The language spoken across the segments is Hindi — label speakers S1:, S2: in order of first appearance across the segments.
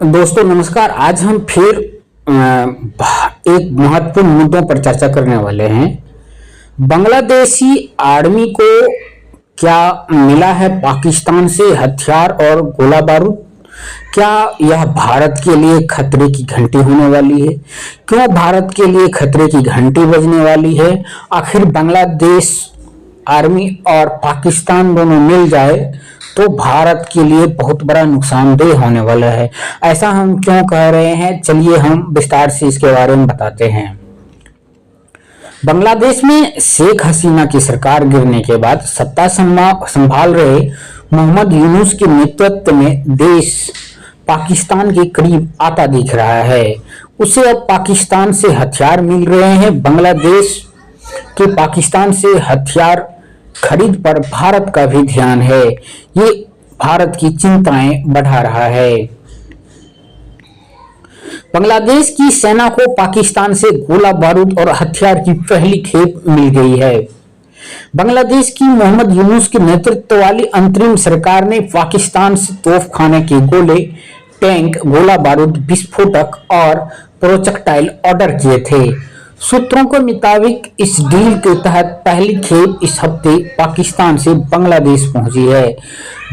S1: दोस्तों नमस्कार। आज हम फिर एक महत्वपूर्ण मुद्दों पर चर्चा करने वाले हैं। बांग्लादेशी आर्मी को क्या मिला है पाकिस्तान से हथियार और गोला बारूद? क्या यह भारत के लिए खतरे की घंटी होने वाली है? क्यों भारत के लिए खतरे की घंटी बजने वाली है? आखिर बांग्लादेश आर्मी और पाकिस्तान दोनों मिल जाए तो भारत के लिए बहुत बड़ा नुकसानदेह होने वाला है। ऐसा हम क्यों कह रहे हैं, चलिए हम विस्तार से इसके बारे में बताते हैं। बांग्लादेश में शेख हसीना की सरकार गिरने के बाद सत्ता संभाल रहे मोहम्मद यूनुस के नेतृत्व में देश पाकिस्तान के करीब आता दिख रहा है। उसे अब पाकिस्तान से हथियार मिल रहे हैं। बांग्लादेश के पाकिस्तान से हथियार खरीद पर भारत का भी ध्यान है। ये भारत की चिंताएं बढ़ा रहा है। बांग्लादेश की सेना को पाकिस्तान से गोला बारूद और हथियार की पहली खेप मिल गई है। बांग्लादेश की मोहम्मद यूनुस के नेतृत्व वाली अंतरिम सरकार ने पाकिस्तान से तोपखाने के गोले, टैंक, गोला बारूद, विस्फोटक और प्रोजेक्टाइल ऑर्डर किए थे। सूत्रों के मुताबिक इस डील के तहत पहली खेप इस हफ्ते पाकिस्तान से बांग्लादेश पहुंची है।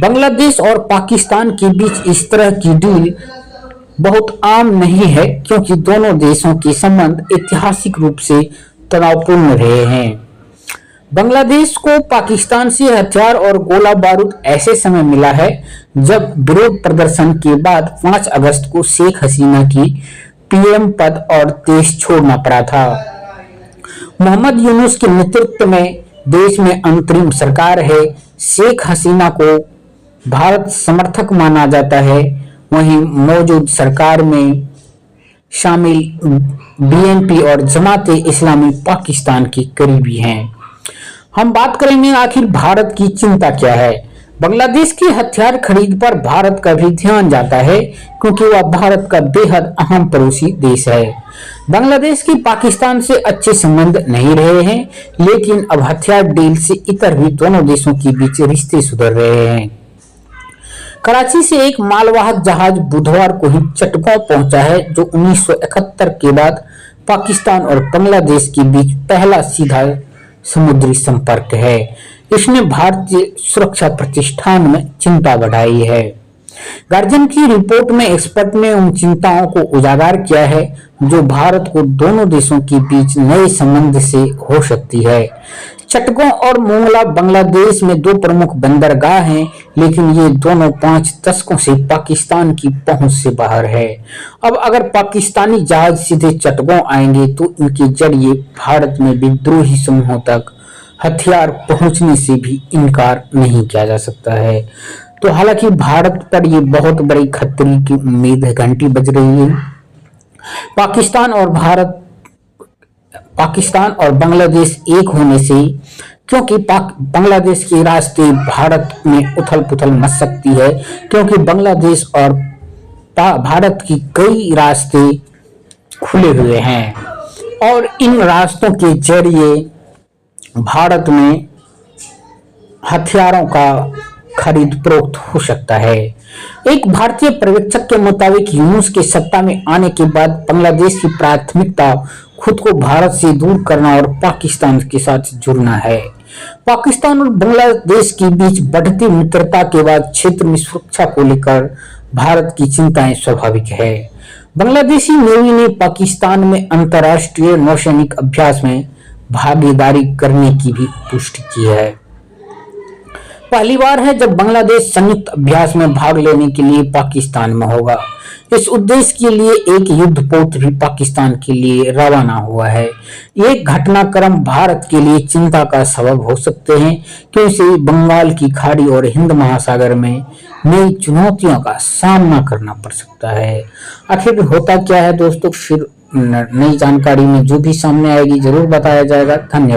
S1: बांग्लादेश और पाकिस्तान के बीच इस तरह की डील बहुत आम नहीं है, क्योंकि दोनों देशों के संबंध ऐतिहासिक रूप से तनावपूर्ण रहे हैं। बांग्लादेश को पाकिस्तान से हथियार और गोला बारूद ऐसे समय मिला है जब विरोध प्रदर्शन के बाद 5 अगस्त को शेख हसीना की पीएम पद और देश छोड़ना पड़ा था। मोहम्मद यूनुस के नेतृत्व में देश में अंतरिम सरकार है। शेख हसीना को भारत समर्थक माना जाता है। वहीं मौजूद सरकार में शामिल बीएनपी और जमाते इस्लामी पाकिस्तान की करीबी हैं। हम बात करेंगे आखिर भारत की चिंता क्या है। बांग्लादेश की हथियार खरीद पर भारत का भी ध्यान जाता है, क्योंकि वह भारत का बेहद अहम पड़ोसी देश है। बांग्लादेश की पाकिस्तान से अच्छे संबंध नहीं रहे हैं, लेकिन अब हथियार डील से इतर भी दोनों देशों के बीच रिश्ते सुधर रहे हैं। कराची से एक मालवाहक जहाज बुधवार को ही चटगांव पहुंचा है, जो 1971 के बाद पाकिस्तान और बांग्लादेश के बीच पहला सीधा समुद्री संपर्क है। इसने भारतीय सुरक्षा प्रतिष्ठान में चिंता बढ़ाई है। गार्जियन की रिपोर्ट में एक्सपर्ट ने उन चिंताओं को उजागर किया है जो भारत को दोनों देशों के बीच नए संबंध से हो सकती है। चटगांव और मोंगला बांग्लादेश में 2 प्रमुख बंदरगाह हैं, लेकिन ये दोनों 5 दशकों से पाकिस्तान की पहुंच से बाहर है। अब अगर पाकिस्तानी जहाज सीधे चटगांव आएंगे तो इनके जरिए भारत में विद्रोही समूहों तक हथियार पहुंचने से भी इनकार नहीं किया जा सकता है। तो हालांकि भारत पर ये बहुत बड़ी खतरे की उम्मीद है, घंटी बज रही है। पाकिस्तान और बांग्लादेश एक होने से, क्योंकि बांग्लादेश के रास्ते भारत में उथल पुथल मच सकती है, क्योंकि बांग्लादेश और भारत की कई रास्ते खुले हुए हैं और इन रास्तों के जरिए भारत में हथियारों का खरीद फरोख्त हो सकता है। एक भारतीय पर्यवेक्षक के मुताबिक यूनुस के सत्ता में आने के बाद बांग्लादेश की प्राथमिकता खुद को भारत से दूर करना और पाकिस्तान के साथ जुड़ना है। पाकिस्तान और बांग्लादेश के बीच बढ़ती मित्रता के बाद क्षेत्र में सुरक्षा को लेकर भारत की चिंताएं स्वाभाविक है। बांग्लादेशी नेवी ने पाकिस्तान में अंतर्राष्ट्रीय नौसैनिक अभ्यास में भागीदारी करने की भी पुष्टि की है। पहली बार है जब बांग्लादेश संयुक्त अभ्यास में भाग लेने के लिए पाकिस्तान में होगा। इस उद्देश्य के लिए एक युद्धपोत भी पाकिस्तान के लिए रवाना हुआ है। ये घटनाक्रम भारत के लिए चिंता का सबब हो सकते हैं, क्योंकि बंगाल की खाड़ी और हिंद महासागर में नई चुनौतियों का सामना करना पड़ सकता है। आखिर होता क्या है दोस्तों, फिर नई जानकारी में जो भी सामने आएगी जरूर बताया जाएगा। धन्यवाद।